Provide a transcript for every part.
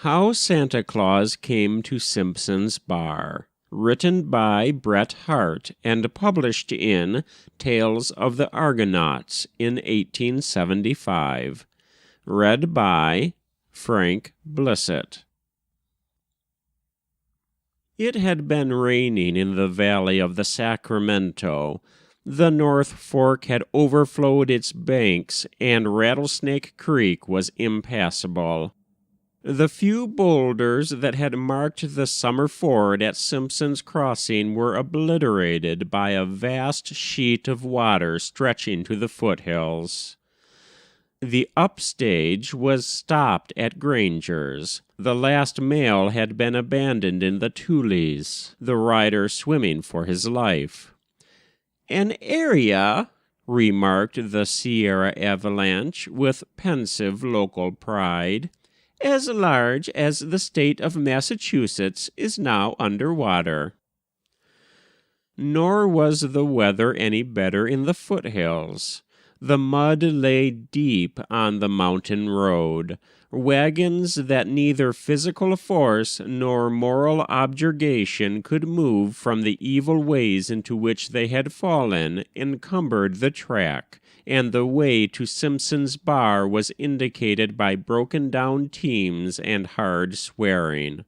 How Santa Claus Came to Simpson's Bar, written by Bret Harte and published in Tales of the Argonauts in 1875. Read by Frank Blissett. It had been raining in the valley of the Sacramento. The North Fork had overflowed its banks, and Rattlesnake Creek was impassable. The few boulders that had marked the summer ford at Simpson's Crossing were obliterated by a vast sheet of water stretching to the foothills. The upstage was stopped at Granger's. The last mail had been abandoned in the Tules, the rider swimming for his life. "An area," remarked the Sierra Avalanche with pensive local pride, "as large as the state of Massachusetts is now under water." Nor was the weather any better in the foothills. The mud lay deep on the mountain road. Wagons that neither physical force nor moral objurgation could move from the evil ways into which they had fallen encumbered the track, and the way to Simpson's Bar was indicated by broken-down teams and hard swearing.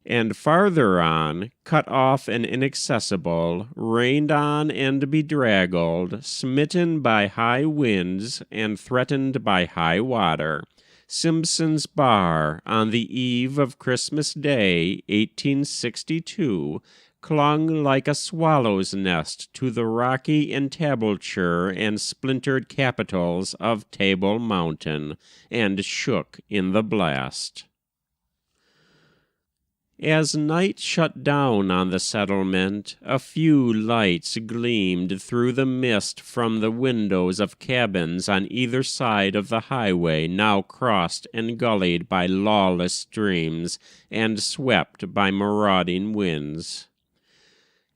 And farther on, cut off and inaccessible, rained on and bedraggled, smitten by high winds and threatened by high water, Simpson's Bar, on the eve of Christmas Day, 1862, clung like a swallow's nest to the rocky entablature and splintered capitals of Table Mountain, and shook in the blast. As night shut down on the settlement, a few lights gleamed through the mist from the windows of cabins on either side of the highway, now crossed and gullied by lawless streams and swept by marauding winds.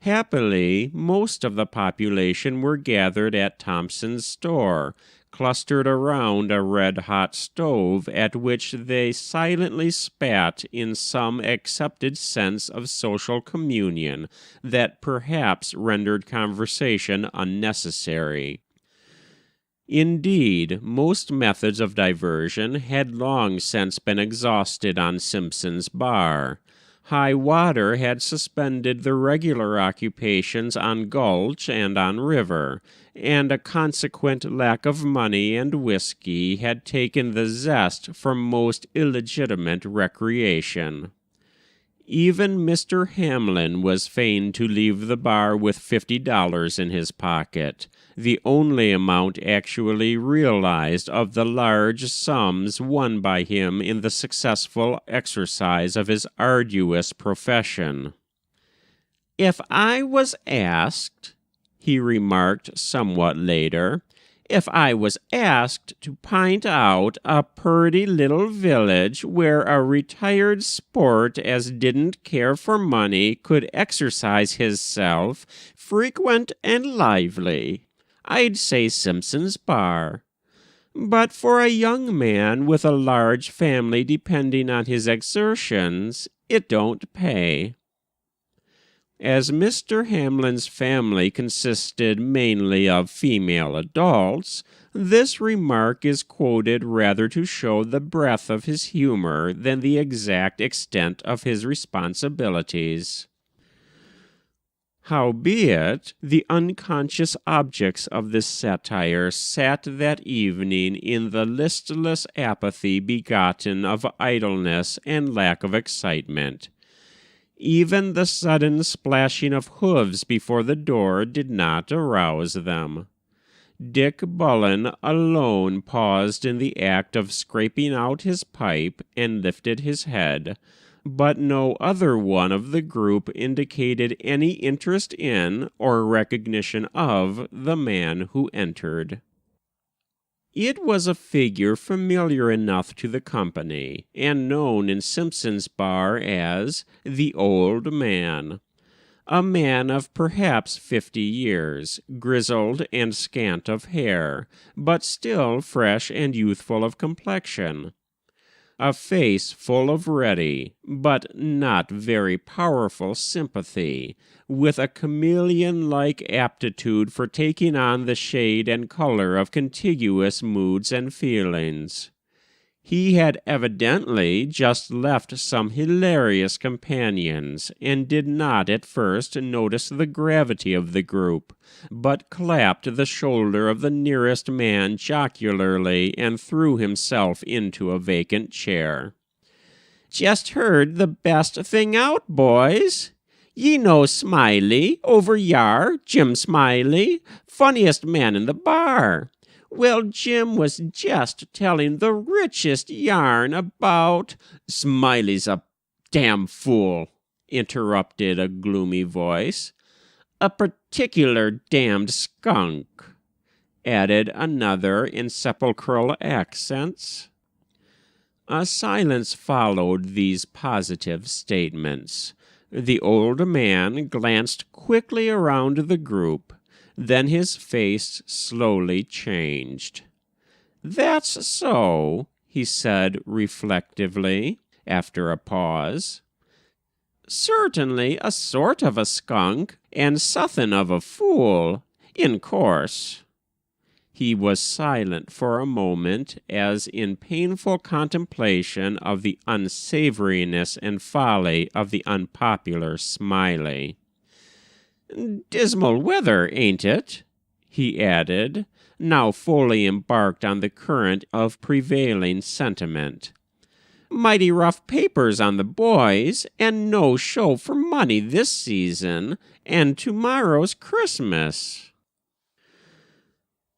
Happily, most of the population were gathered at Thompson's store, clustered around a red-hot stove at which they silently spat in some accepted sense of social communion that perhaps rendered conversation unnecessary. Indeed, most methods of diversion had long since been exhausted on Simpson's Bar. High water had suspended the regular occupations on gulch and on river, and a consequent lack of money and whiskey had taken the zest from most illegitimate recreation. Even Mr. Hamlin was fain to leave the bar with $50 in his pocket, the only amount actually realized of the large sums won by him in the successful exercise of his arduous profession. "If I was asked," he remarked somewhat later, "if I was asked to pint out a purty little village where a retired sport as didn't care for money could exercise hisself, frequent and lively, I'd say Simpson's Bar. But for a young man with a large family depending on his exertions, it don't pay." As Mr. Hamlin's family consisted mainly of female adults, this remark is quoted rather to show the breadth of his humor than the exact extent of his responsibilities. Howbeit, the unconscious objects of this satire sat that evening in the listless apathy begotten of idleness and lack of excitement. Even the sudden splashing of hoofs before the door did not arouse them. Dick Bullen alone paused in the act of scraping out his pipe and lifted his head, but no other one of the group indicated any interest in or recognition of the man who entered. It was a figure familiar enough to the company, and known in Simpson's Bar as the Old Man. A man of perhaps 50 years, grizzled and scant of hair, but still fresh and youthful of complexion. a face full of ready, but not very powerful sympathy, with a chameleon-like aptitude for taking on the shade and color of contiguous moods and feelings. He had evidently just left some hilarious companions, and did not at first notice the gravity of the group, but clapped the shoulder of the nearest man jocularly and threw himself into a vacant chair. "Just heard the best thing out, boys. Ye know Smiley, over yar, Jim Smiley, funniest man in the bar. Well, Jim was just telling the richest yarn about—" "Smiley's a damn fool," interrupted a gloomy voice. "A particular damned skunk," added another in sepulchral accents. A silence followed these positive statements. The old man glanced quickly around the group. Then his face slowly changed. "That's so," he said reflectively, after a pause. "Certainly a sort of a skunk, and suthin' of a fool, in course." He was silent for a moment, as in painful contemplation of the unsavoriness and folly of the unpopular Smiley. "Dismal weather, ain't it?" he added, now fully embarked on the current of prevailing sentiment. "Mighty rough papers on the boys, and no show for money this season, and tomorrow's Christmas."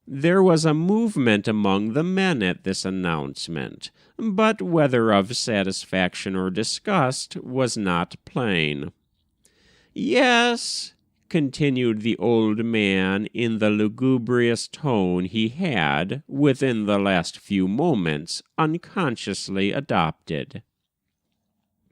There was a movement among the men at this announcement, but whether of satisfaction or disgust was not plain. "Yes," continued the old man in the lugubrious tone he had, within the last few moments, unconsciously adopted.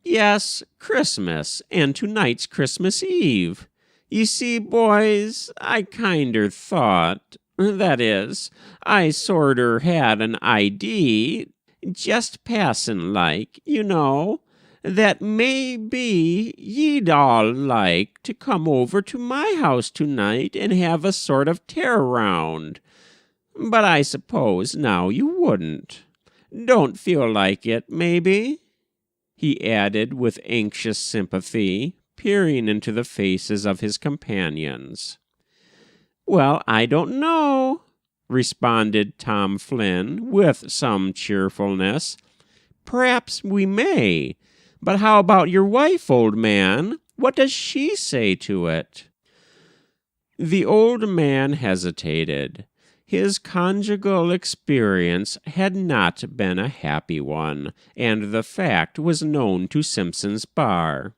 "Yes, Christmas, and tonight's Christmas Eve. You see, boys, I kinder thought, that is, I sorter had an idee, just passin' like, you know, that maybe ye'd all like to come over to my house tonight and have a sort of tear-round. But I suppose now you wouldn't. Don't feel like it, maybe?" he added with anxious sympathy, peering into the faces of his companions. "Well, I don't know," responded Tom Flynn with some cheerfulness. "P'raps we may. But how about your wife, old man? What does she say to it?" The old man hesitated. His conjugal experience had not been a happy one, and the fact was known to Simpson's bar.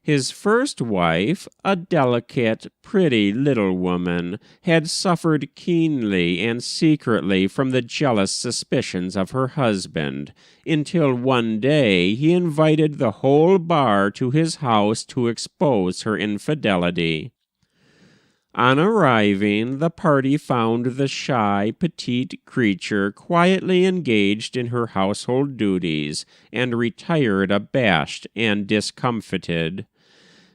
His first wife, a delicate, pretty little woman, had suffered keenly and secretly from the jealous suspicions of her husband, until one day he invited the whole bar to his house to expose her infidelity. On arriving, the party found the shy, petite creature quietly engaged in her household duties, and retired abashed and discomfited.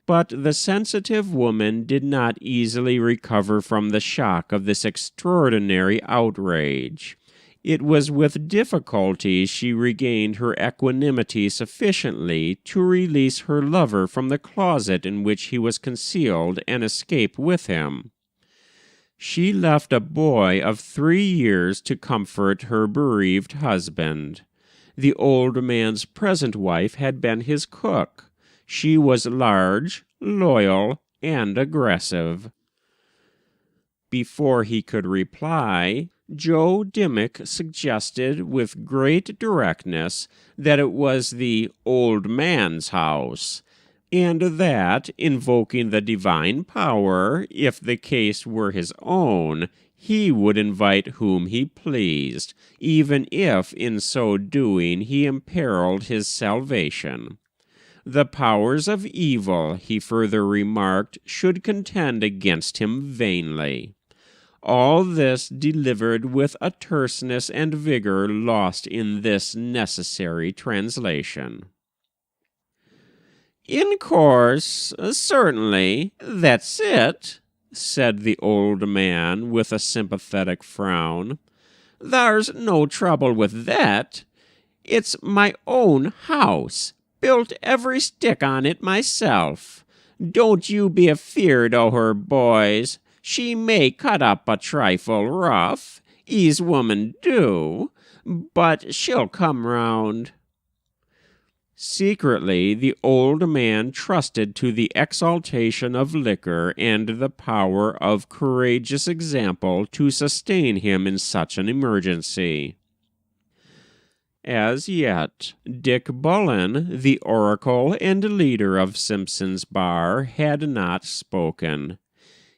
But the sensitive woman did not easily recover from the shock of this extraordinary outrage. It was with difficulty she regained her equanimity sufficiently to release her lover from the closet in which he was concealed and escape with him. She left a boy of 3 years to comfort her bereaved husband. The old man's present wife had been his cook. She was large, loyal, and aggressive. Before he could reply, Joe Dimmick suggested with great directness that it was the old man's house, and that, invoking the divine power, if the case were his own, he would invite whom he pleased, even if in so doing he imperiled his salvation. The powers of evil, he further remarked, should contend against him vainly. all this delivered with a terseness and vigor lost in this necessary translation. "In course, certainly, that's it," said the old man with a sympathetic frown. "Thar's no trouble with that. It's my own house, built every stick on it myself. Don't you be afeard o' her, boys. She may cut up a trifle rough, ease women do, but she'll come round." Secretly, the old man trusted to the exaltation of liquor and the power of courageous example to sustain him in such an emergency. As yet, Dick Bullen, the oracle and leader of Simpson's bar, had not spoken.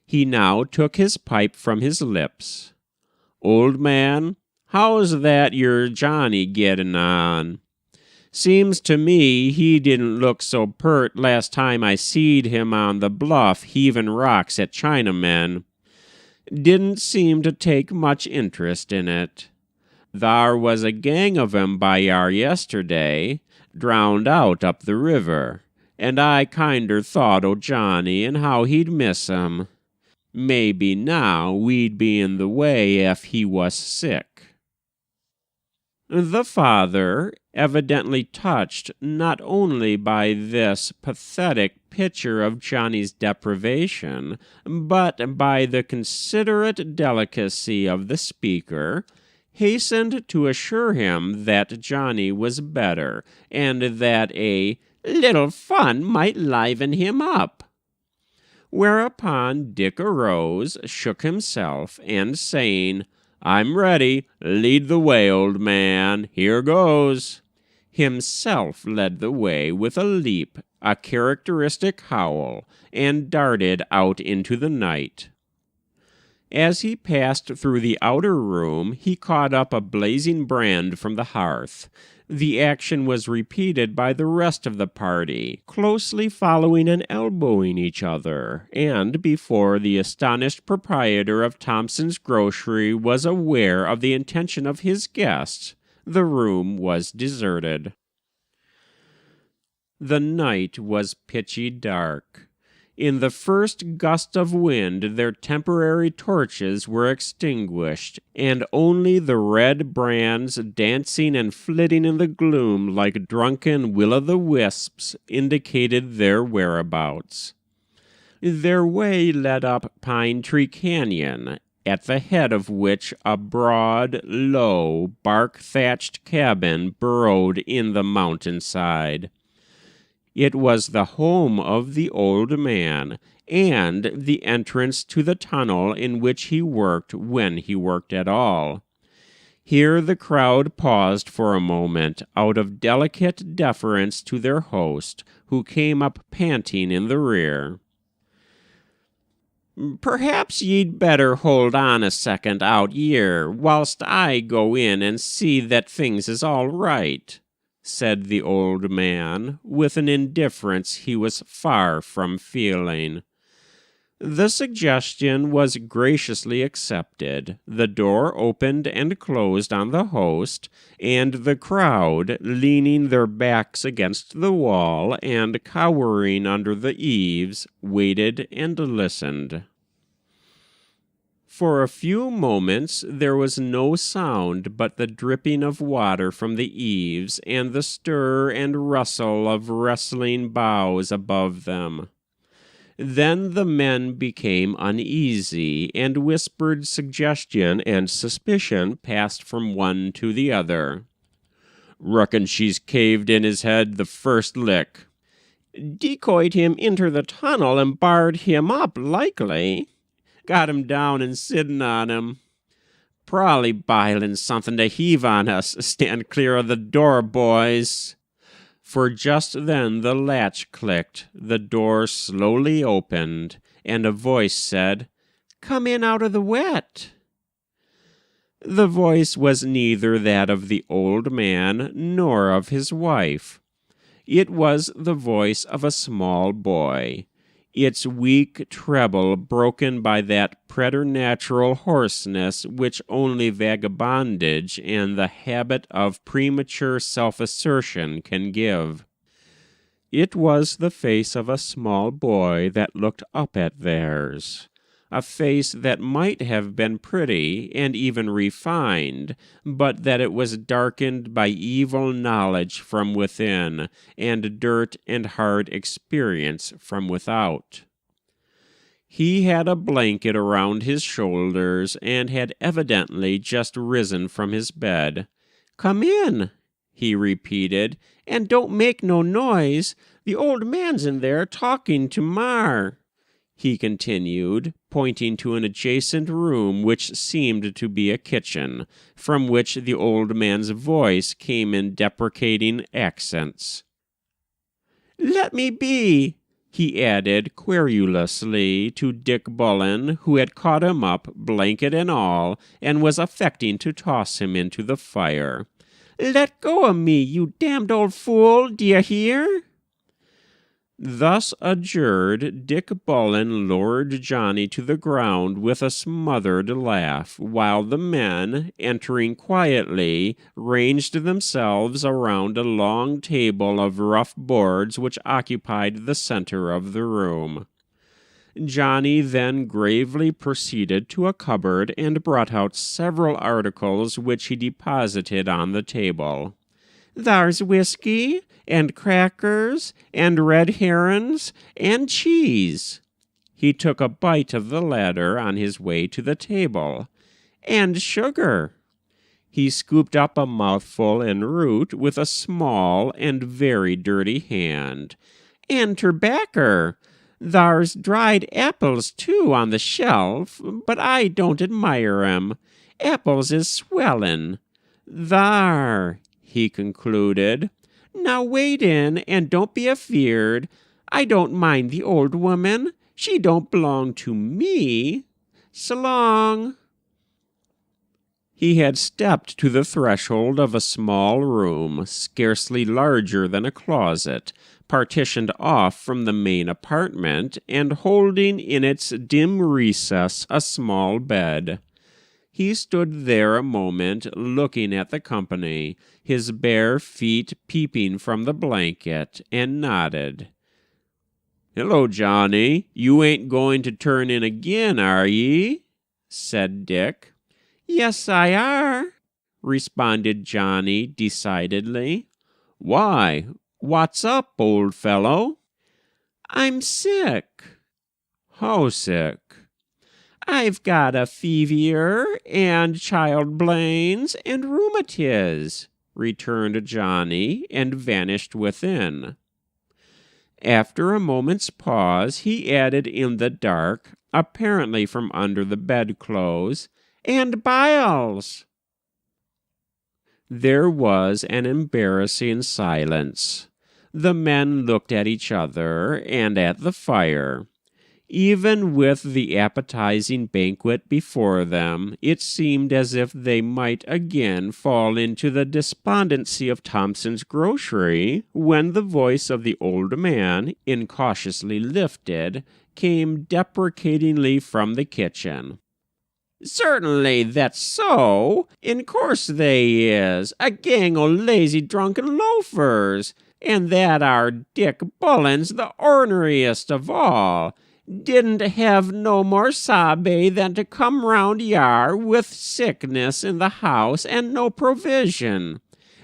He now took his pipe from his lips. "Old man, how's that your Johnny gettin' on? Seems to me he didn't look so pert last time I seed him on the bluff heavin' rocks at Chinamen. Didn't seem to take much interest in it. Thar was a gang of 'em by yar yesterday, drowned out up the river, and I kinder thought o' Johnny and how he'd miss 'em. Maybe now we'd be in the way ef he was sick." The father, evidently touched not only by this pathetic picture of Johnny's deprivation, but by the considerate delicacy of the speaker, hastened to assure him that Johnny was better, and that a little fun might liven him up. Whereupon Dick arose, shook himself, and saying, "I'm ready. Lead the way, old man. Here goes," himself led the way with a leap, a characteristic howl, and darted out into the night. As he passed through the outer room, he caught up a blazing brand from the hearth. The action was repeated by the rest of the party, closely following and elbowing each other, and before the astonished proprietor of Thompson's grocery was aware of the intention of his guests, the room was deserted. The night was pitchy dark. In the first gust of wind their temporary torches were extinguished, and only the red brands dancing and flitting in the gloom like drunken will-o'-the-wisps indicated their whereabouts. Their way led up Pine Tree Canyon, at the head of which a broad, low, bark-thatched cabin burrowed in the mountainside. It was the home of the old man, and the entrance to the tunnel in which he worked when he worked at all. Here the crowd paused for a moment out of delicate deference to their host, who came up panting in the rear. "Perhaps ye'd better hold on a second out yere, whilst I go in and see that things is all right," said the old man, with an indifference he was far from feeling. The suggestion was graciously accepted. The door opened and closed on the host, and the crowd, leaning their backs against the wall and cowering under the eaves, waited and listened. For a few moments there was no sound but the dripping of water from the eaves and the stir and rustle of wrestling boughs above them. Then the men became uneasy, and whispered suggestion and suspicion passed from one to the other. "Reckon she's caved in his head the first lick." "Decoyed him inter the tunnel and barred him up, likely. Got him down and sittin' on him. Probably bilin' something to heave on us. Stand clear of the door, boys." For just then the latch clicked, the door slowly opened, and a voice said, "Come in out of the wet." The voice was neither that of the old man nor of his wife. It was the voice of a small boy. its weak treble broken by that preternatural hoarseness which only vagabondage and the habit of premature self-assertion can give. It was the face of a small boy that looked up at theirs, a face that might have been pretty and even refined, but that it was darkened by evil knowledge from within and dirt and hard experience from without. He had a blanket around his shoulders and had evidently just risen from his bed. "Come in," he repeated, "and don't make no noise. The old man's in there talking to Mar," he continued, pointing to an adjacent room which seemed to be a kitchen, from which the old man's voice came in deprecating accents. "Let me be," he added querulously to Dick Bullen, who had caught him up, blanket and all, and was affecting to toss him into the fire. "Let go of me, you damned old fool, d'ye hear?" Thus adjured, Dick Bullen lowered Johnny to the ground with a smothered laugh, while the men, entering quietly, ranged themselves around a long table of rough boards which occupied the center of the room. Johnny then gravely proceeded to a cupboard and brought out several articles which he deposited on the table. "Thar's whiskey, and crackers, and red herrings, and cheese." He took a bite of the latter on his way to the table. "And sugar." He scooped up a mouthful en route with a small and very dirty hand. "And terbacker. Thar's dried apples, too, on the shelf, but I don't admire 'em. Apples is swellin'. Thar," he concluded. "Now wait in, and don't be afeard. I don't mind the old woman. She don't belong to me. S'long." He had stepped to the threshold of a small room, scarcely larger than a closet, partitioned off from the main apartment, and holding in its dim recess a small bed. He stood there a moment, looking at the company, his bare feet peeping from the blanket, and nodded. "Hello, Johnny. You ain't going to turn in again, are ye?" said Dick. "Yes, I are," responded Johnny decidedly. "Why? What's up, old fellow?" "I'm sick." "How sick?" "I've got a fever, and childblains, and rheumatiz," returned Johnny, and vanished within. After a moment's pause, he added in the dark, apparently from under the bedclothes, "and biles." There was an embarrassing silence. The men looked at each other and at the fire. Even with the appetizing banquet before them, it seemed as if they might again fall into the despondency of Thompson's grocery, when the voice of the old man, incautiously lifted, came deprecatingly from the kitchen. "Certainly that's so. In course they is. A gang o' lazy drunken loafers. And that ar Dick Bullen's the orneriest of all. Didn't have no more sabe than to come round yar with sickness in the house and no provision.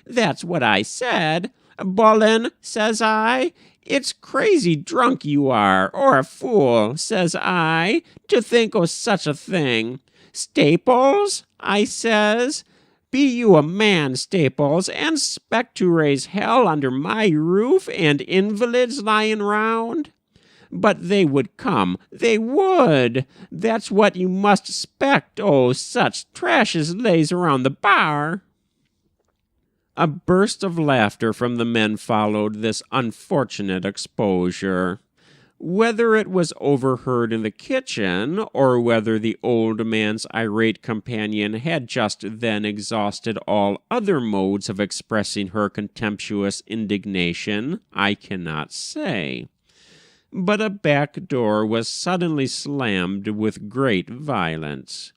That's what I said. 'Bullen,' says I, 'it's crazy drunk you are, or a fool,' says I, 'to think o' such a thing. Staples,' I says, 'be you a man, Staples, and 'spect to raise hell under my roof and invalids lying round? But they would come, they would. That's what you must 'spect o' such trash as lays around the bar.'" A burst of laughter from the men followed this unfortunate exposure. Whether it was overheard in the kitchen, or whether the old man's irate companion had just then exhausted all other modes of expressing her contemptuous indignation, I cannot say. but a back door was suddenly slammed with great violence.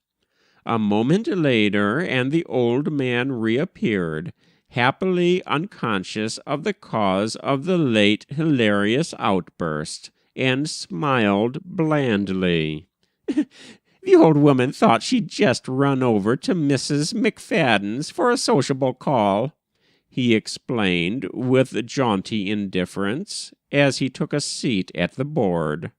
A moment later, and the old man reappeared, happily unconscious of the cause of the late hilarious outburst, and smiled blandly. The old woman thought she'd just run over to Mrs. McFadden's for a sociable call, he explained with jaunty indifference, as he took a seat at the board.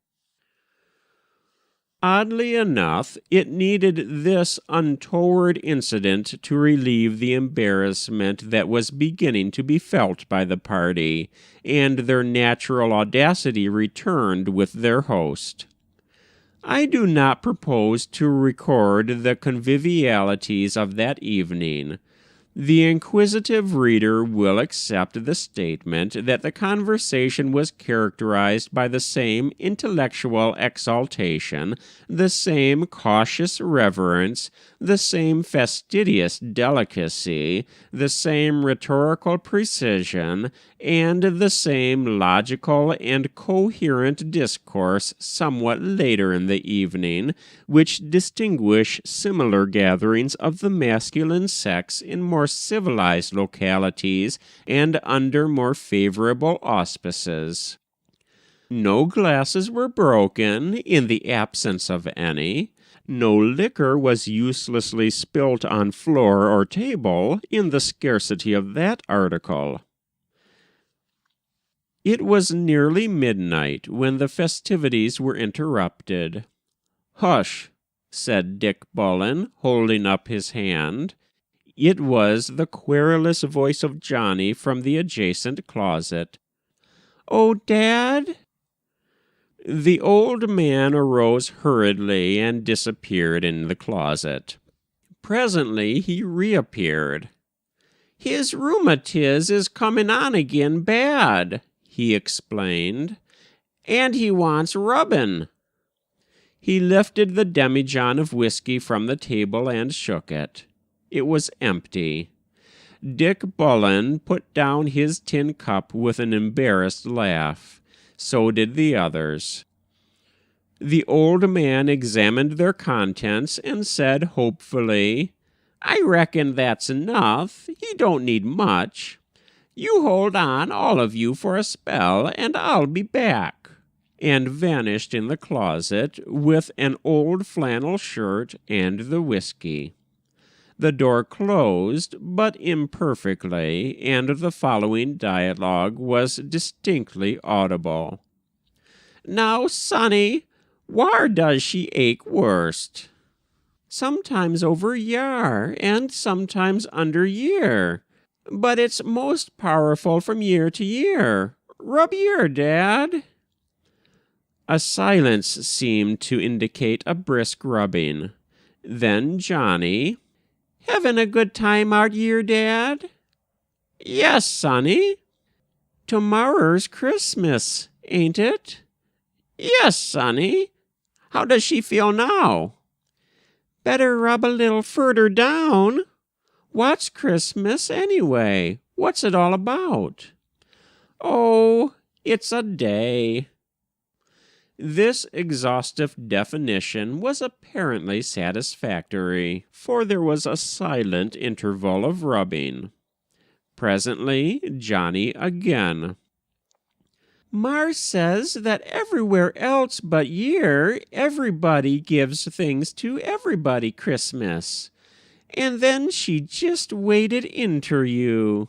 Oddly enough, it needed this untoward incident to relieve the embarrassment that was beginning to be felt by the party, and their natural audacity returned with their host. I do not propose to record the convivialities of that evening. The inquisitive reader will accept the statement that the conversation was characterized by the same intellectual exaltation, the same cautious reverence, the same fastidious delicacy, the same rhetorical precision, and the same logical and coherent discourse somewhat later in the evening, which distinguish similar gatherings of the masculine sex in more civilized localities and under more favorable auspices. No glasses were broken, in the absence of any. No liquor was uselessly spilt on floor or table, in the scarcity of that article. It was nearly midnight when the festivities were interrupted. "Hush," said Dick Bullen, holding up his hand. It was the querulous voice of Johnny from the adjacent closet. "Oh, Dad?" The old man arose hurriedly and disappeared in the closet. Presently he reappeared. "His rheumatiz is coming on again bad," he explained, "and he wants rubbin'." He lifted the demijohn of whiskey from the table and shook it. It was empty. Dick Bullen put down his tin cup with an embarrassed laugh. So did the others. The old man examined their contents and said hopefully, "I reckon that's enough. You don't need much. You hold on, all of you, for a spell, and I'll be back," and vanished in the closet with an old flannel shirt and the whiskey. The door closed, but imperfectly, and the following dialogue was distinctly audible. "Now, Sonny, whar does she ache worst?" "Sometimes over yar, and sometimes under year. But it's most powerful from year to year. Rub year, Dad." A silence seemed to indicate a brisk rubbing. Then Johnny, "Having a good time out year, Dad?" "Yes, Sonny." "Tomorrow's Christmas, ain't it?" "Yes, Sonny. How does she feel now?" "Better rub a little furder down. What's Christmas, anyway? What's it all about?" "Oh, it's a day." This exhaustive definition was apparently satisfactory, for there was a silent interval of rubbing. Presently, Johnny again. "Mar says that everywhere else but here, everybody gives things to everybody Christmas. And then she just waded inter you.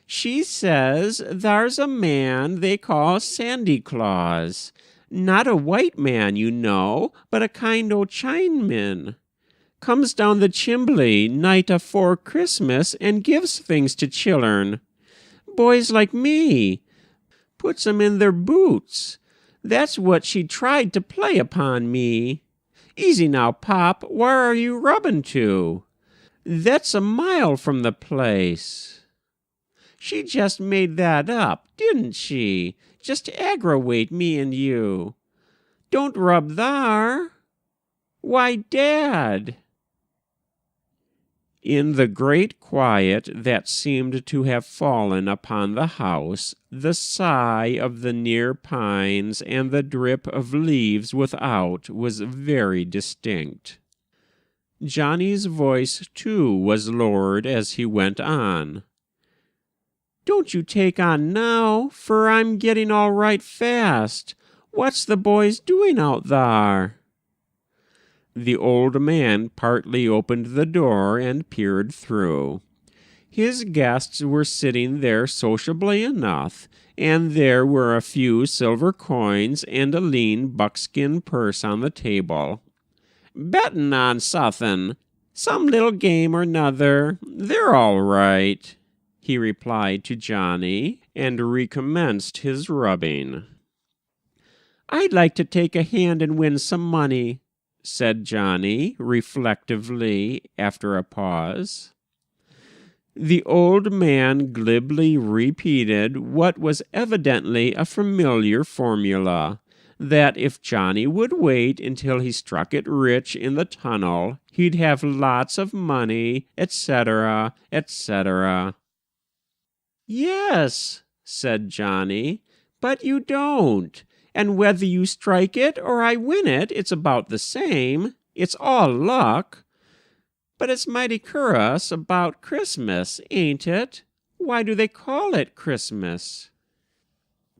She says thar's a man they call Sandy Claus. Not a white man, you know, but a kind o' Chinaman. Comes down the chimbley night afore Christmas and gives things to children. Boys like me. Puts 'em in their boots. That's what she tried to play upon me. Easy now, Pop, where are you rubbin' to? That's a mile from the place. She just made that up, didn't she? Just to aggravate me and you. Don't rub thar. Why, Dad." In the great quiet that seemed to have fallen upon the house, the sigh of the near pines and the drip of leaves without was very distinct. Johnny's voice, too, was lowered as he went on. "Don't you take on now, for I'm getting all right fast. What's the boys doing out thar?" The old man partly opened the door and peered through. His guests were sitting there sociably enough, and there were a few silver coins and a lean buckskin purse on the table. "Bettin' on suthin', some little game or 'nother. They're all right," he replied to Johnny, and recommenced his rubbing. "I'd like to take a hand and win some money," said Johnny, reflectively, after a pause. The old man glibly repeated what was evidently a familiar formula, that if Johnny would wait until he struck it rich in the tunnel, he'd have lots of money, etc., etc. "Yes," said Johnny, "but you don't. And whether you strike it or I win it, it's about the same. It's all luck. But it's mighty cur'us about Christmas, ain't it? Why do they call it Christmas?"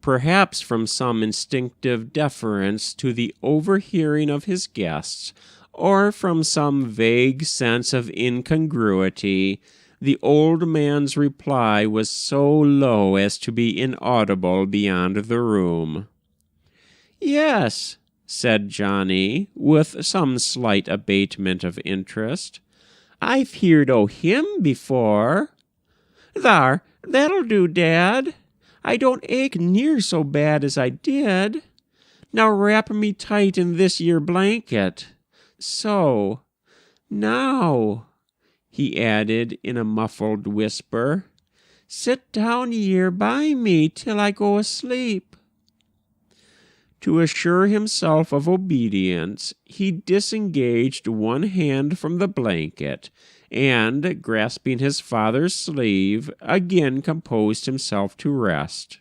Perhaps from some instinctive deference to the overhearing of his guests, or from some vague sense of incongruity, the old man's reply was so low as to be inaudible beyond the room. "Yes," said Johnny, with some slight abatement of interest. "I've heard o' him before. Thar, that'll do, Dad. I don't ache near so bad as I did. Now wrap me tight in this yer blanket. So. Now," he added in a muffled whisper, "sit down yer by me till I go asleep." To assure himself of obedience, he disengaged one hand from the blanket, and, grasping his father's sleeve, again composed himself to rest.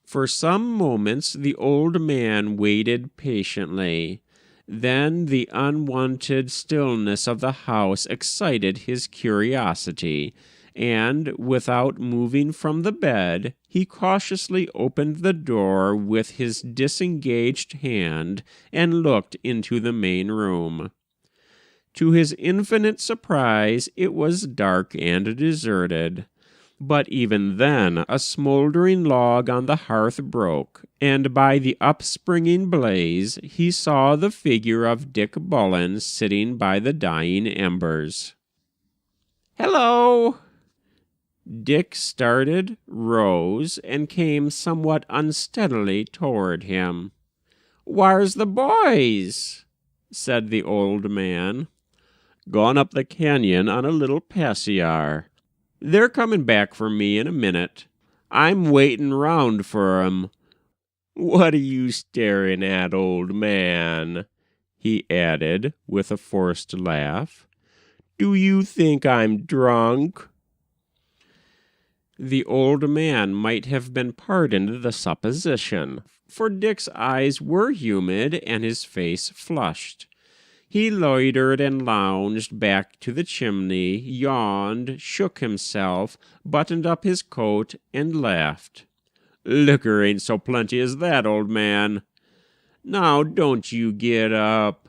For some moments the old man waited patiently. Then the unwonted stillness of the house excited his curiosity, and, without moving from the bed, he cautiously opened the door with his disengaged hand and looked into the main room. To his infinite surprise, it was dark and deserted. But even then a smoldering log on the hearth broke, and by the upspringing blaze he saw the figure of Dick Bullen sitting by the dying embers. "Hello!" Dick started, rose, and came somewhat unsteadily toward him. "Whar's the boys?" said the old man. "Gone up the canyon on a little pasear. They're coming back for me in a minute. I'm waiting round for 'em. What are you staring at, old man?" he added, with a forced laugh. "Do you think I'm drunk?" The old man might have been pardoned the supposition, for Dick's eyes were humid and his face flushed. He loitered and lounged back to the chimney, yawned, shook himself, buttoned up his coat, and laughed. "Liquor ain't so plenty as that, old man. Now don't you get up,"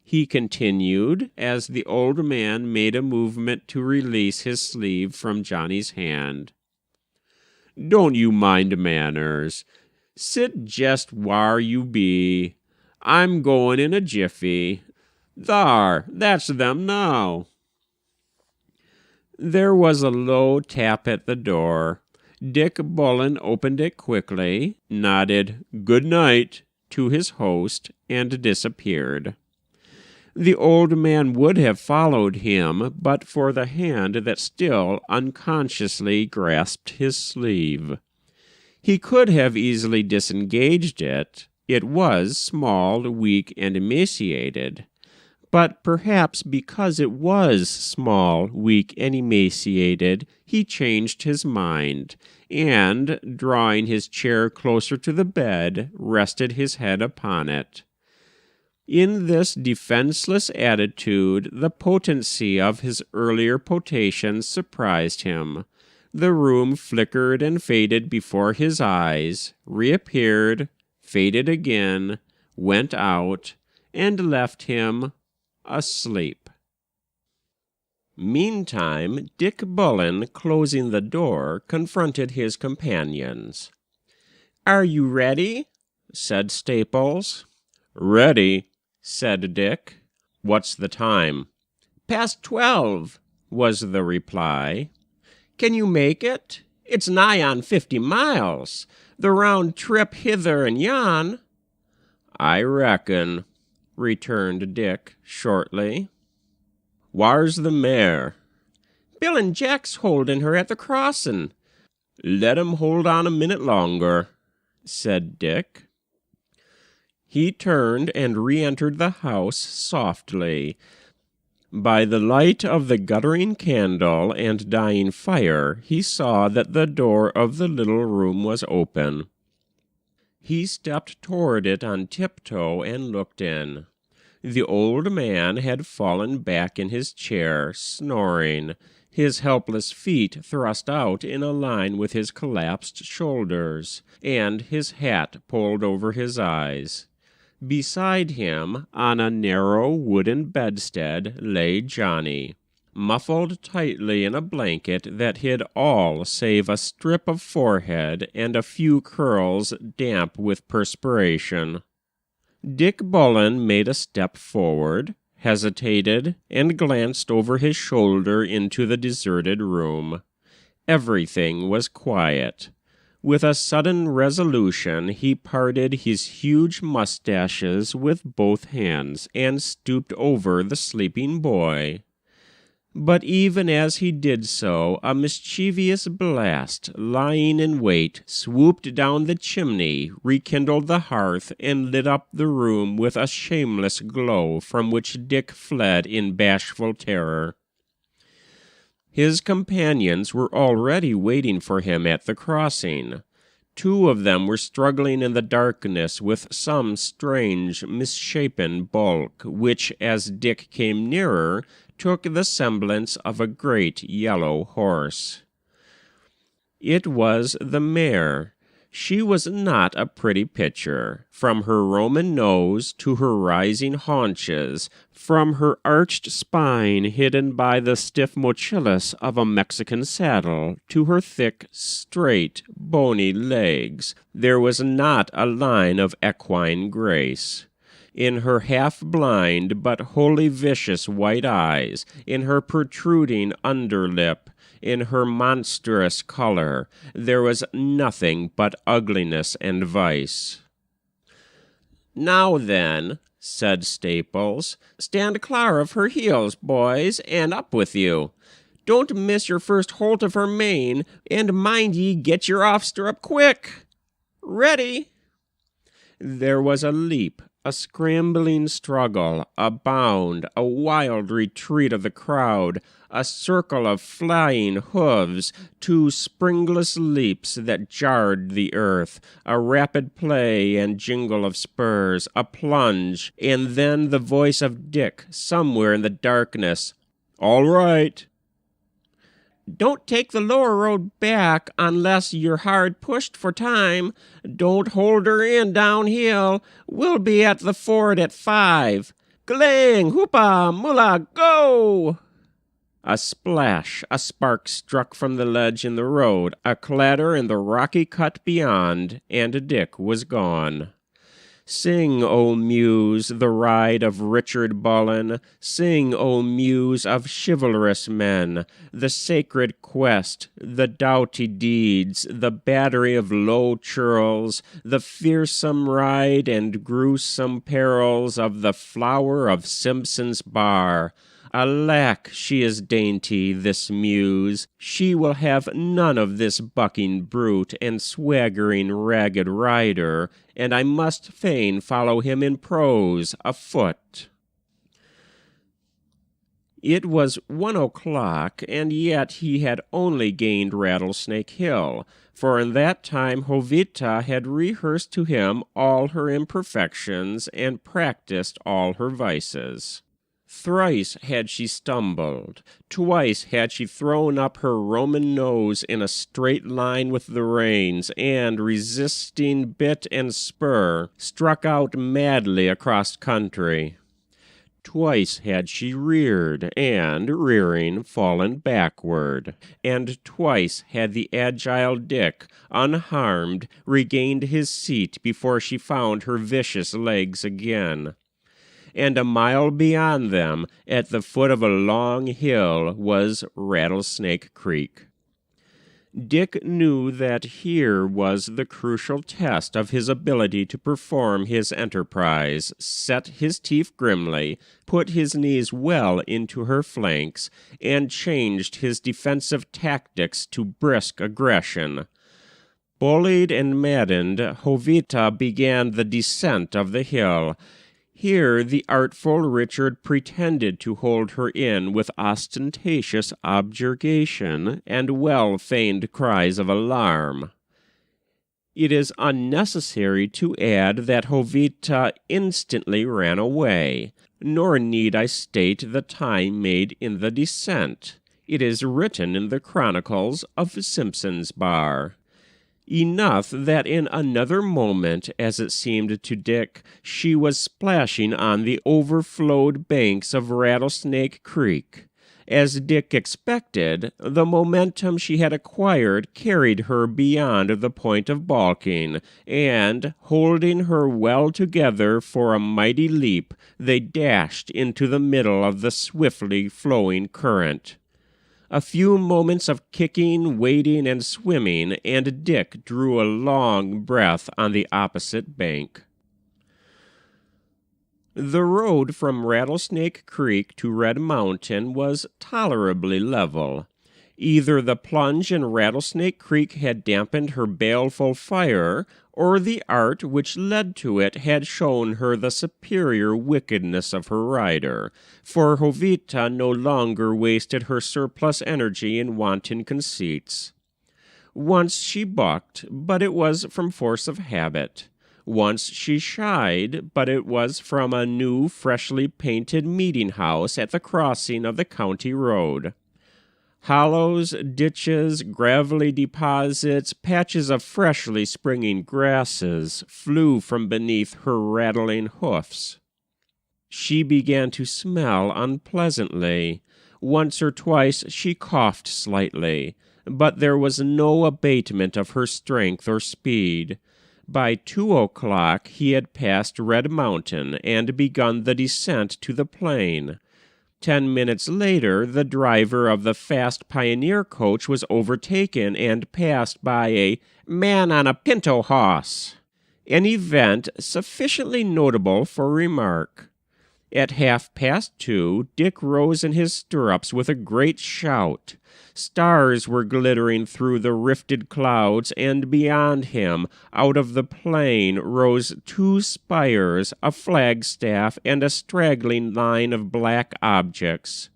he continued, as the old man made a movement to release his sleeve from Johnny's hand. "Don't you mind manners. Sit jest whar you be. I'm goin' in a jiffy. Thar, that's them now." There was a low tap at the door. Dick Bullen opened it quickly, nodded "good night" to his host, and disappeared. The old man would have followed him, but for the hand that still unconsciously grasped his sleeve. He could have easily disengaged it. It was small, weak, and emaciated. But perhaps because it was small, weak, and emaciated, he changed his mind, and, drawing his chair closer to the bed, rested his head upon it. In this defenseless attitude, the potency of his earlier potations surprised him. The room flickered and faded before his eyes, reappeared, faded again, went out, and left him asleep. Meantime, Dick Bullen, closing the door, confronted his companions. "Are you ready?" said Staples. "Ready," said Dick. "What's the time?" "Past 12, was the reply. "Can you make it? It's nigh on 50 miles. The round trip hither and yon." "I reckon," returned Dick shortly. "Whar's the mare?" "Bill and Jack's holding her at the crossing." "Let 'em hold on a minute longer," said Dick. He turned and re-entered the house softly. By the light of the guttering candle and dying fire, he saw that the door of the little room was open. He stepped toward it on tiptoe and looked in. The old man had fallen back in his chair, snoring, his helpless feet thrust out in a line with his collapsed shoulders, and his hat pulled over his eyes. Beside him, on a narrow wooden bedstead, lay Johnny, muffled tightly in a blanket that hid all save a strip of forehead and a few curls damp with perspiration. Dick Bullen made a step forward, hesitated, and glanced over his shoulder into the deserted room. Everything was quiet. With a sudden resolution, he parted his huge mustaches with both hands and stooped over the sleeping boy. But even as he did so, a mischievous blast, lying in wait, swooped down the chimney, rekindled the hearth, and lit up the room with a shameless glow from which Dick fled in bashful terror. His companions were already waiting for him at the crossing. Two of them were struggling in the darkness with some strange, misshapen bulk, which, as Dick came nearer, took the semblance of a great yellow horse. It was the mare. She was not a pretty picture. From her Roman nose to her rising haunches, from her arched spine hidden by the stiff mochilus of a Mexican saddle, to her thick, straight, bony legs, there was not a line of equine grace. In her half-blind but wholly vicious white eyes, in her protruding underlip, in her monstrous color, there was nothing but ugliness and vice. "Now then," said Staples, "stand clear of her heels, boys, and up with you. Don't miss your first holt of her mane, and mind ye get your off-stirrup quick. Ready!" There was a leap, a scrambling struggle, a bound, a wild retreat of the crowd, a circle of flying hooves, two springless leaps that jarred the earth, a rapid play and jingle of spurs, a plunge, and then the voice of Dick somewhere in the darkness. "All right." "Don't take the lower road back unless you're hard pushed for time. Don't hold her in downhill. We'll be at the ford at 5. G'lang, hoopa, mullah, go!" A splash, a spark struck from the ledge in the road, a clatter in the rocky cut beyond, and Dick was gone. Sing, O muse, the ride of Richard Bullen. Sing, O muse of chivalrous men, the sacred quest, the doughty deeds, the battery of low churls, the fearsome ride and gruesome perils of the flower of Simpson's bar. Alack, she is dainty, this muse. She will have none of this bucking brute and swaggering ragged rider, and I must fain follow him in prose, afoot. It was 1 o'clock, and yet he had only gained Rattlesnake Hill, for in that time Jovita had rehearsed to him all her imperfections and practiced all her vices. Thrice had she stumbled, twice had she thrown up her Roman nose in a straight line with the reins, and, resisting bit and spur, struck out madly across country. Twice had she reared, and, rearing, fallen backward, and twice had the agile Dick, unharmed, regained his seat before she found her vicious legs again. And a mile beyond them, at the foot of a long hill, was Rattlesnake Creek. Dick knew that here was the crucial test of his ability to perform his enterprise, set his teeth grimly, put his knees well into her flanks, and changed his defensive tactics to brisk aggression. Bullied and maddened, Jovita began the descent of the hill. Here the artful Richard pretended to hold her in with ostentatious objurgation and well-feigned cries of alarm. It is unnecessary to add that Jovita instantly ran away, nor need I state the time made in the descent. It is written in the chronicles of Simpson's Bar. Enough that in another moment, as it seemed to Dick, she was splashing on the overflowed banks of Rattlesnake Creek. As Dick expected, the momentum she had acquired carried her beyond the point of balking, and, holding her well together for a mighty leap, they dashed into the middle of the swiftly flowing current. A few moments of kicking, wading, and swimming, and Dick drew a long breath on the opposite bank. The road from Rattlesnake Creek to Red Mountain was tolerably level. Either the plunge in Rattlesnake Creek had dampened her baleful fire, or the art which led to it had shown her the superior wickedness of her rider, for Jovita no longer wasted her surplus energy in wanton conceits. Once she bucked, but it was from force of habit. Once she shied, but it was from a new, freshly painted meeting-house at the crossing of the county road. Hollows, ditches, gravelly deposits, patches of freshly springing grasses flew from beneath her rattling hoofs. She began to smell unpleasantly. Once or twice she coughed slightly, but there was no abatement of her strength or speed. By 2 o'clock he had passed Red Mountain and begun the descent to the plain. 10 minutes later, the driver of the fast pioneer coach was overtaken and passed by a man on a pinto hoss, an event sufficiently notable for remark. At 2:30, Dick rose in his stirrups with a great shout. Stars were glittering through the rifted clouds, and beyond him, out of the plain, rose 2 spires, a flagstaff, and a straggling line of black objects.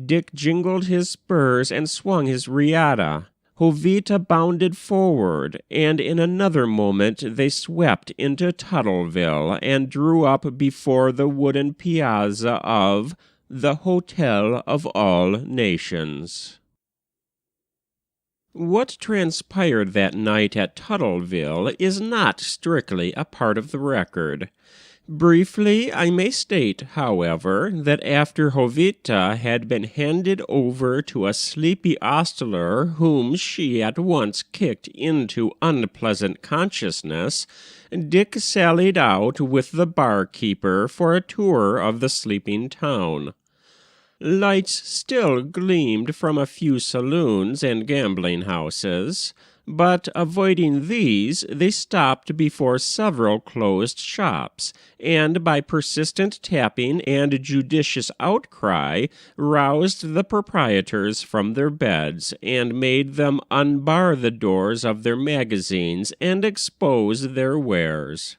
Dick jingled his spurs and swung his riata. Jovita bounded forward, and in another moment they swept into Tuttleville and drew up before the wooden piazza of the Hotel of All Nations. What transpired that night at Tuttleville is not strictly a part of the record. Briefly, I may state, however, that after Jovita had been handed over to a sleepy ostler whom she at once kicked into unpleasant consciousness, Dick sallied out with the barkeeper for a tour of the sleeping town. Lights still gleamed from a few saloons and gambling houses, but avoiding these, they stopped before several closed shops, and by persistent tapping and judicious outcry roused the proprietors from their beds, and made them unbar the doors of their magazines and expose their wares.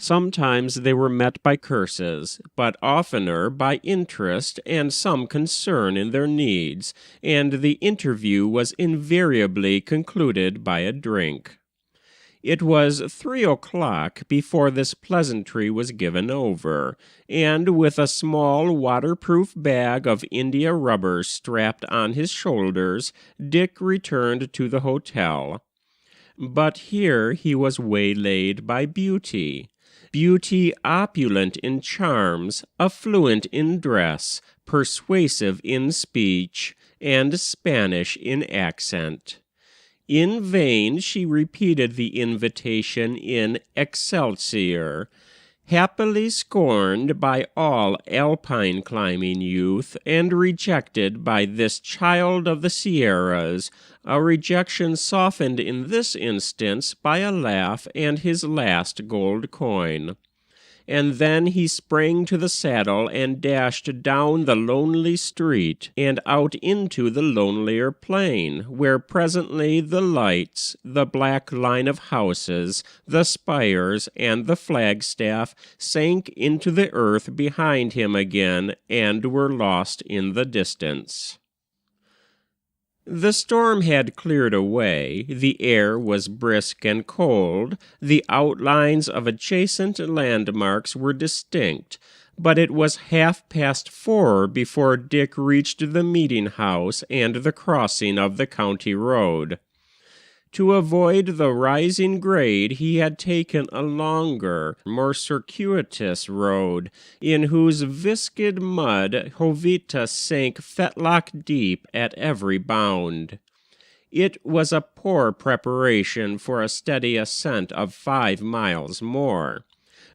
Sometimes they were met by curses, but oftener by interest and some concern in their needs, and the interview was invariably concluded by a drink. It was 3 o'clock before this pleasantry was given over, and with a small waterproof bag of India rubber strapped on his shoulders, Dick returned to the hotel. But here he was waylaid by Beauty. Beauty opulent in charms, affluent in dress, persuasive in speech, and Spanish in accent. In vain she repeated the invitation in Excelsior, happily scorned by all alpine climbing youth, and rejected by this child of the Sierras, a rejection softened in this instance by a laugh and his last gold coin. And then he sprang to the saddle and dashed down the lonely street and out into the lonelier plain, where presently the lights, the black line of houses, the spires, and the flagstaff sank into the earth behind him again and were lost in the distance. The storm had cleared away, the air was brisk and cold, the outlines of adjacent landmarks were distinct, but it was 4:30 before Dick reached the meeting-house and the crossing of the county road. To avoid the rising grade, he had taken a longer, more circuitous road, in whose viscid mud Jovita sank fetlock deep at every bound. It was a poor preparation for a steady ascent of 5 miles more.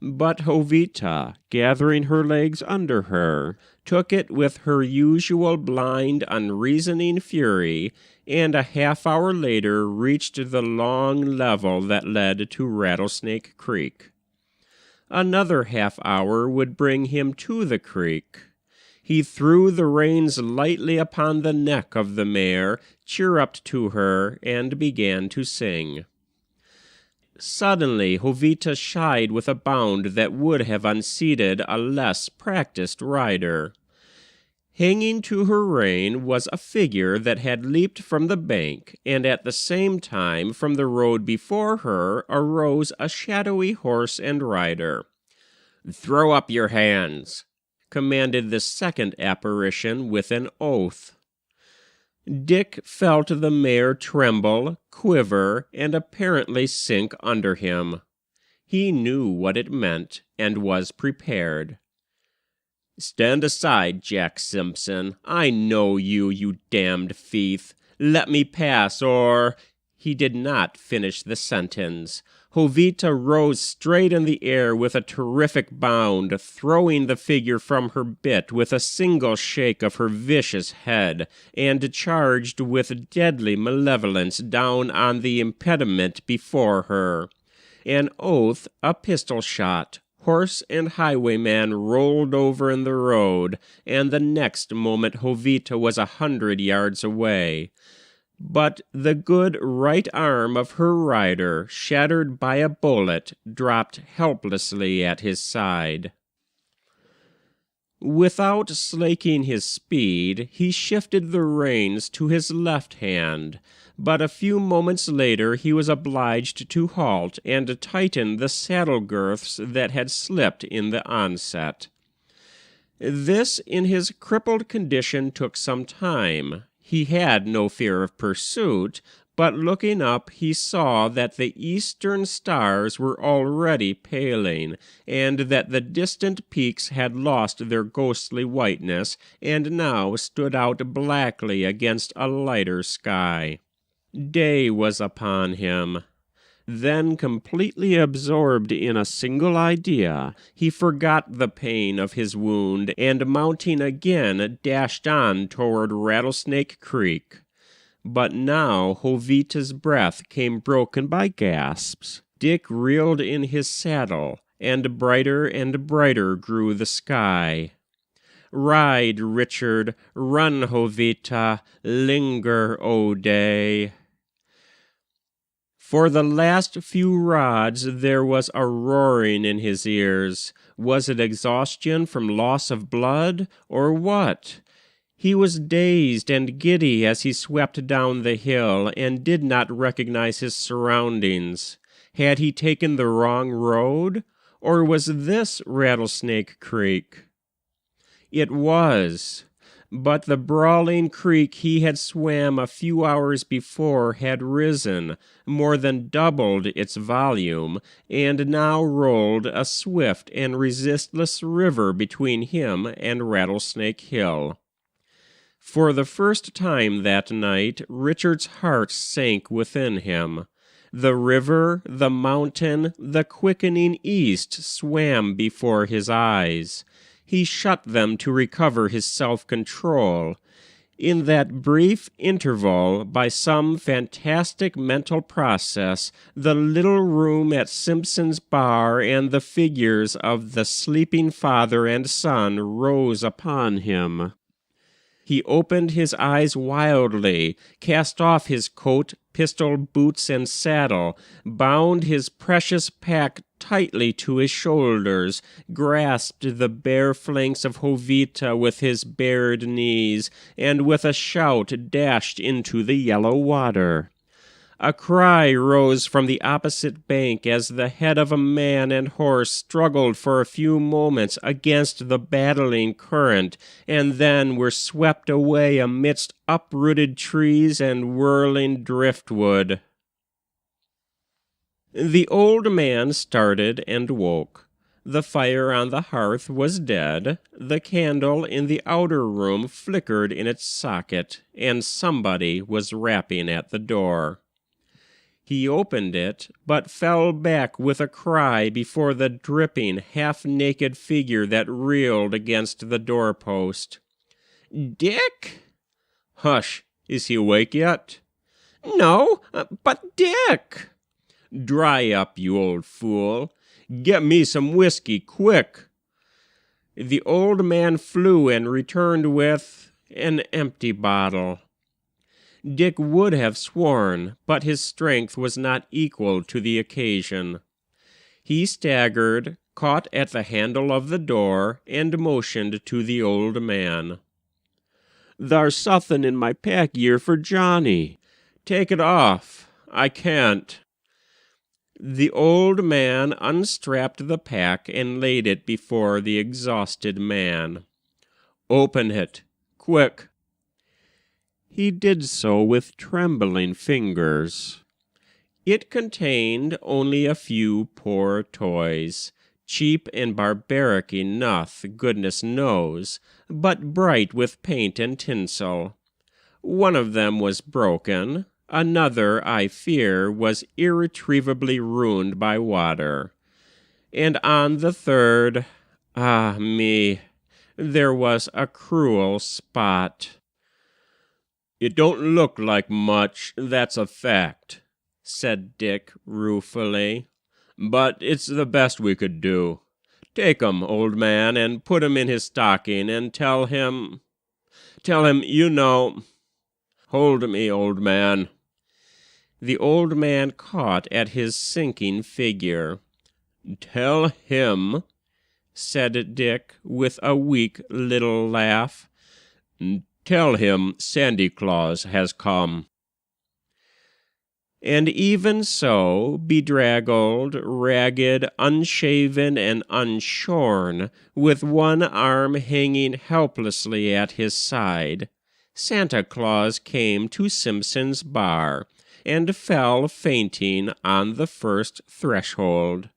But Jovita, gathering her legs under her, took it with her usual blind, unreasoning fury, and a half-hour later reached the long level that led to Rattlesnake Creek. Another half-hour would bring him to the creek. He threw the reins lightly upon the neck of the mare, chirruped to her, and began to sing. Suddenly Jovita shied with a bound that would have unseated a less practiced rider. Hanging to her rein was a figure that had leaped from the bank, and at the same time from the road before her arose a shadowy horse and rider. "Throw up your hands," commanded the second apparition with an oath. Dick felt the mare tremble, quiver, and apparently sink under him. He knew what it meant, and was prepared. "Stand aside, Jack Simpson. I know you, you damned thief. Let me pass, or—" He did not finish the sentence. Jovita rose straight in the air with a terrific bound, throwing the figure from her bit with a single shake of her vicious head, and charged with deadly malevolence down on the impediment before her. An oath, a pistol shot. Horse and highwayman rolled over in the road, and the next moment Jovita was 100 yards away. But the good right arm of her rider, shattered by a bullet, dropped helplessly at his side. Without slaking his speed, he shifted the reins to his left hand, but a few moments later he was obliged to halt and tighten the saddle girths that had slipped in the onset. This, in his crippled condition, took some time. He had no fear of pursuit, but looking up he saw that the eastern stars were already paling, and that the distant peaks had lost their ghostly whiteness, and now stood out blackly against a lighter sky. Day was upon him. Then, completely absorbed in a single idea, he forgot the pain of his wound, and mounting again, dashed on toward Rattlesnake Creek. But now Jovita's breath came broken by gasps. Dick reeled in his saddle, and brighter grew the sky. Ride, Richard, run, Jovita, linger, O day. For the last few rods there was a roaring in his ears. Was it exhaustion from loss of blood, or what? He was dazed and giddy as he swept down the hill, and did not recognize his surroundings. Had he taken the wrong road, or was this Rattlesnake Creek? It was. But the brawling creek he had swam a few hours before had risen, more than doubled its volume, and now rolled a swift and resistless river between him and Rattlesnake Hill. For the first time that night, Richard's heart sank within him. The river, the mountain, the quickening east swam before his eyes. He shut them to recover his self-control. In that brief interval, by some fantastic mental process, the little room at Simpson's bar and the figures of the sleeping father and son rose upon him. He opened his eyes wildly, cast off his coat, pistol, boots, and saddle, bound his precious pack tightly to his shoulders, grasped the bare flanks of Jovita with his bared knees, and with a shout dashed into the yellow water. A cry rose from the opposite bank as the head of a man and horse struggled for a few moments against the battling current, and then were swept away amidst uprooted trees and whirling driftwood. The old man started and woke. The fire on the hearth was dead, the candle in the outer room flickered in its socket, and somebody was rapping at the door. He opened it, but fell back with a cry before the dripping, half-naked figure that reeled against the doorpost. "Dick?" "Hush! Is he awake yet?" "No, but Dick!" "Dry up, you old fool! Get me some whiskey, quick!" The old man flew and returned with an empty bottle. Dick would have sworn, but his strength was not equal to the occasion. He staggered, caught at the handle of the door, and motioned to the old man. "Thar's suthin' in my pack here for Johnny. Take it off. I can't." The old man unstrapped the pack and laid it before the exhausted man. "Open it, quick." He did so with trembling fingers. It contained only a few poor toys, cheap and barbaric enough, goodness knows, but bright with paint and tinsel. One of them was broken, another, I fear, was irretrievably ruined by water, and on the third, ah me, there was a cruel spot. "It don't look like much, that's a fact," said Dick ruefully. "But it's the best we could do. Take 'em, old man, and put 'em in his stocking, and tell him, you know. Hold me, old man." The old man caught at his sinking figure. "Tell him," said Dick, with a weak little laugh, "tell him Sandy Claus has come." And even so, bedraggled, ragged, unshaven, and unshorn, with one arm hanging helplessly at his side, Santa Claus came to Simpson's bar, and fell fainting on the first threshold.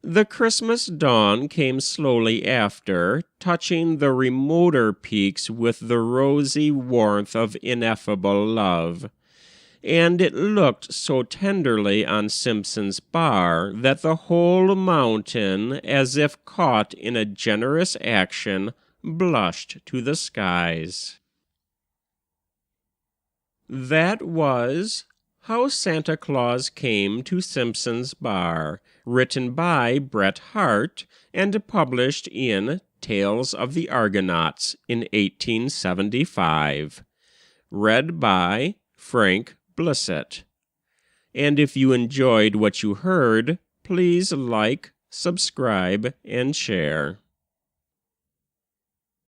The Christmas dawn came slowly after, touching the remoter peaks with the rosy warmth of ineffable love, and it looked so tenderly on Simpson's bar that the whole mountain, as if caught in a generous action, blushed to the skies. That was How Santa Claus Came to Simpson's Bar, written by Bret Harte and published in Tales of the Argonauts in 1875. Read by Frank Blissett. And if you enjoyed what you heard, please like, subscribe, and share.